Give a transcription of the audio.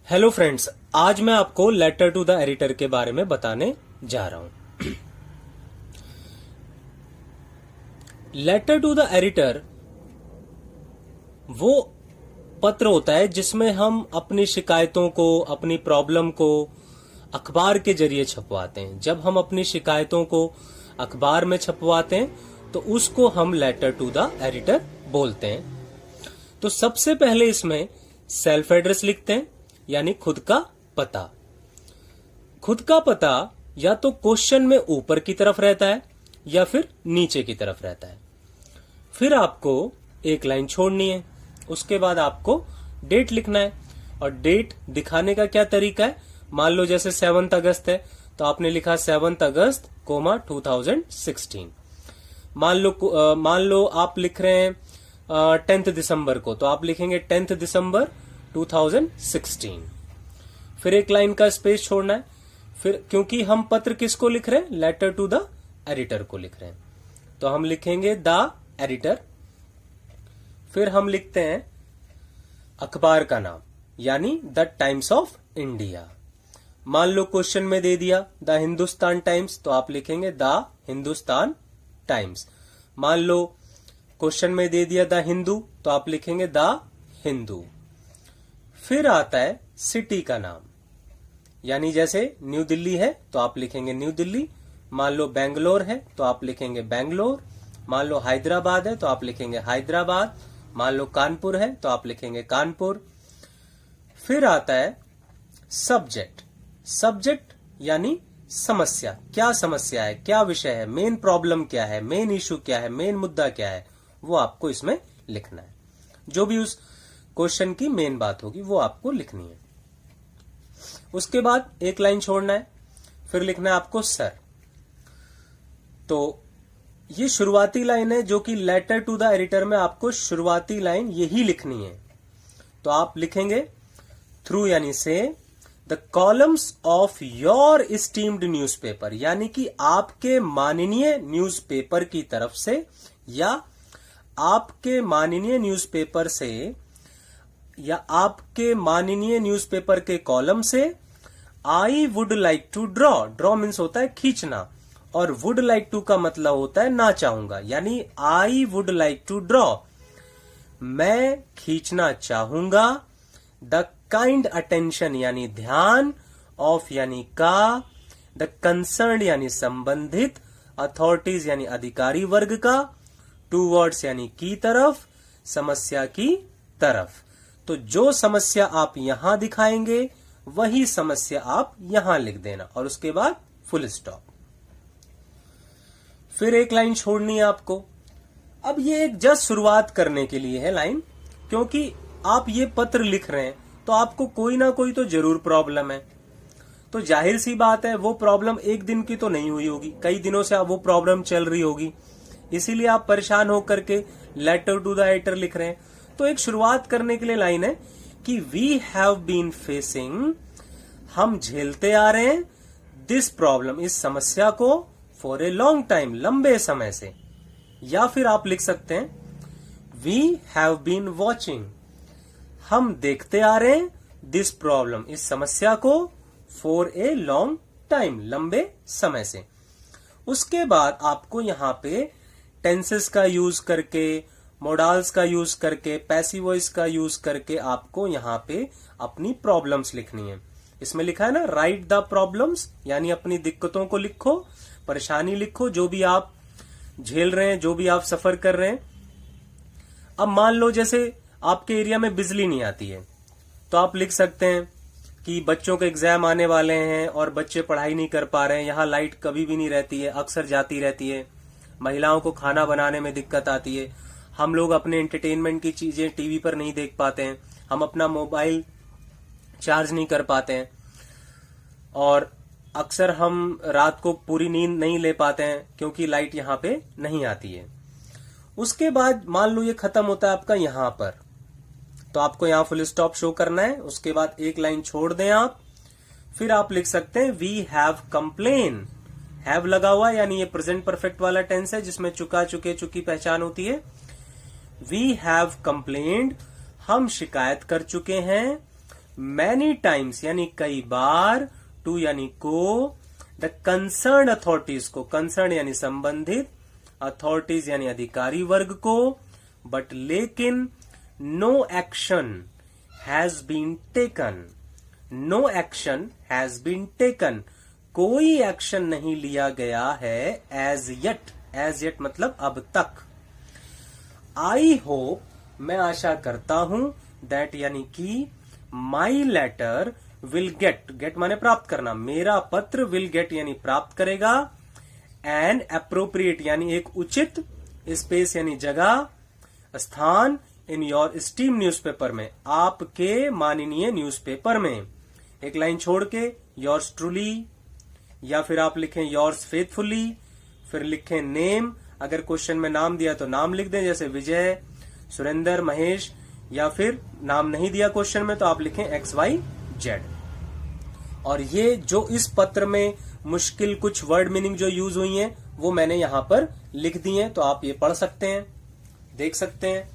Hello friends, आज मैं आपको लेटर टू द एडिटर के बारे में बताने जा रहा हूं। लेटर टू द एडिटर वो पत्र होता है जिसमें हम अपनी शिकायतों को, अपनी प्रॉब्लम को अखबार के जरिए छपवाते हैं। जब हम अपनी शिकायतों को अखबार में छपवाते हैं तो उसको हम लेटर टू द एडिटर बोलते हैं। तो सबसे पहले इसमें सेल्फ एड्रेस लिखते हैं, यानी खुद का पता। खुद का पता या तो क्वेश्चन में ऊपर की तरफ रहता है या फिर नीचे की तरफ रहता है। फिर आपको एक लाइन छोड़नी है, उसके बाद आपको डेट लिखना है। और डेट दिखाने का क्या तरीका है, मान लो जैसे 7 अगस्त है तो आपने लिखा 7 अगस्त 2016। मान लो आप लिख रहे हैं 10 दिसंबर को, तो आप लिखेंगे 10 दिसंबर 2016। फिर एक लाइन का स्पेस छोड़ना है। फिर क्योंकि हम पत्र किसको लिख रहे हैं, लेटर टू द एडिटर को लिख रहे हैं, तो हम लिखेंगे द एडिटर। फिर हम लिखते हैं अखबार का नाम, यानी द टाइम्स ऑफ इंडिया। मान लो क्वेश्चन में दे दिया द हिंदुस्तान टाइम्स, तो आप लिखेंगे द हिंदुस्तान टाइम्स। मान लो क्वेश्चन में दे दिया द हिंदू, तो आप लिखेंगे द हिंदू। फिर आता है सिटी का नाम, यानी जैसे न्यू दिल्ली है तो आप लिखेंगे न्यू दिल्ली। मान लो बेंगलोर है तो आप लिखेंगे बेंगलोर। मान लो हैदराबाद है तो आप लिखेंगे हैदराबाद। मान लो कानपुर है तो आप लिखेंगे कानपुर। फिर आता है सब्जेक्ट। सब्जेक्ट यानी समस्या, क्या समस्या है, क्या विषय है, मेन प्रॉब्लम क्या है, मेन इश्यू क्या है, मेन मुद्दा क्या है, वो आपको इसमें लिखना है। जो भी उस क्वेश्चन की मेन बात होगी वो आपको लिखनी है। उसके बाद एक लाइन छोड़ना है, फिर लिखना है आपको सर। तो ये शुरुआती लाइन है जो कि लेटर टू द एडिटर में आपको शुरुआती लाइन यही लिखनी है। तो आप लिखेंगे थ्रू, यानी से the columns of your esteemed newspaper, यानी कि आपके माननीय न्यूज़पेपर की तरफ से या आपके माननीय न्यूज़पेपर से या आपके माननीय न्यूज़पेपर के कॉलम से I would like to draw. Draw means होता है खींचना, और वुड लाइक टू का मतलब होता है ना चाहूंगा, यानी I would like to draw, मैं खींचना चाहूंगा। द काइंड अटेंशन यानी ध्यान, ऑफ यानी का, द कंसर्न यानी संबंधित, अथॉरिटीज यानी अधिकारी वर्ग का, टूवर्ड्स यानी की तरफ, समस्या की तरफ। तो जो समस्या आप यहां दिखाएंगे वही समस्या आप यहां लिख देना, और उसके बाद फुल स्टॉप। फिर एक लाइन छोड़नी है आपको। अब ये एक जस्ट शुरुआत करने के लिए है लाइन, क्योंकि आप ये पत्र लिख रहे हैं तो आपको कोई ना कोई तो जरूर प्रॉब्लम है। तो जाहिर सी बात है वो प्रॉब्लम एक दिन की तो नहीं हुई होगी, कई दिनों से वो प्रॉब्लम चल रही होगी, इसीलिए आप परेशान होकर के लेटर टू द एडिटर लिख रहे हैं। तो एक शुरुआत करने के लिए लाइन है कि वी हैव बीन फेसिंग, हम झेलते आ रहे हैं, दिस प्रॉब्लम, इस समस्या को, फॉर ए लॉन्ग टाइम, लंबे समय से। या फिर आप लिख सकते हैं वी हैव बीन वॉचिंग, हम देखते आ रहे हैं, दिस प्रॉब्लम, इस समस्या को, फॉर ए लॉन्ग टाइम, लंबे समय से। उसके बाद आपको यहां पे टेंसेस का यूज करके, मोडाल्स का यूज करके, पैसिव वॉइस का यूज करके आपको यहाँ पे अपनी प्रॉब्लम्स लिखनी है। इसमें लिखा है ना राइट द प्रॉब्लम्स, यानी अपनी दिक्कतों को लिखो, परेशानी लिखो, जो भी आप झेल रहे हैं, जो भी आप सफर कर रहे हैं। अब मान लो जैसे आपके एरिया में बिजली नहीं आती है, तो आप लिख सकते हैं कि बच्चों के एग्जाम आने वाले हैं और बच्चे पढ़ाई नहीं कर पा रहे हैं, यहाँ लाइट कभी भी नहीं रहती है, अक्सर जाती रहती है, महिलाओं को खाना बनाने में दिक्कत आती है, हम लोग अपने एंटरटेनमेंट की चीजें टीवी पर नहीं देख पाते हैं, हम अपना मोबाइल चार्ज नहीं कर पाते हैं, और अक्सर हम रात को पूरी नींद नहीं ले पाते हैं क्योंकि लाइट यहाँ पे नहीं आती है। उसके बाद मान लो ये खत्म होता है आपका यहाँ पर, तो आपको यहाँ फुल स्टॉप शो करना है। उसके बाद एक लाइन छोड़ दें आप, फिर आप लिख सकते हैं वी हैव कंप्लेन। हैव लगा हुआ यानी ये प्रेजेंट परफेक्ट वाला टेंस है जिसमें चुका, चुके, चुकी पहचान होती है। वी हैव कंप्लेन्ड, हम शिकायत कर चुके हैं मैनी टाइम्स यानी कई बार, टू यानी को, द कंसर्न अथॉरिटीज को, कंसर्न यानी संबंधित, अथॉरिटीज यानी अधिकारी वर्ग को, बट लेकिन no action has been taken, no action has been taken, कोई एक्शन नहीं लिया गया है एज येट मतलब अब तक। आई होप मैं आशा करता हूं, दैट यानी कि माई लेटर विल गेट माने प्राप्त करना, मेरा पत्र विल गेट यानी प्राप्त करेगा, एंड अप्रोप्रिएट यानी एक उचित, स्पेस यानी जगह, स्थान, इन योर स्टीम न्यूज़पेपर में, आपके माननीय न्यूज़पेपर में। एक लाइन छोड़ के योर्स ट्रूली, या फिर आप लिखें योर्स फेथफुली, फिर लिखें नेम, अगर क्वेश्चन में नाम दिया तो नाम लिख दें, जैसे विजय, सुरेंद्र, महेश, या फिर नाम नहीं दिया क्वेश्चन में तो आप लिखें XYZ। और ये जो इस पत्र में मुश्किल कुछ वर्ड मीनिंग जो यूज हुई हैं वो मैंने यहां पर लिख दी हैं, तो आप ये पढ़ सकते हैं, देख सकते हैं।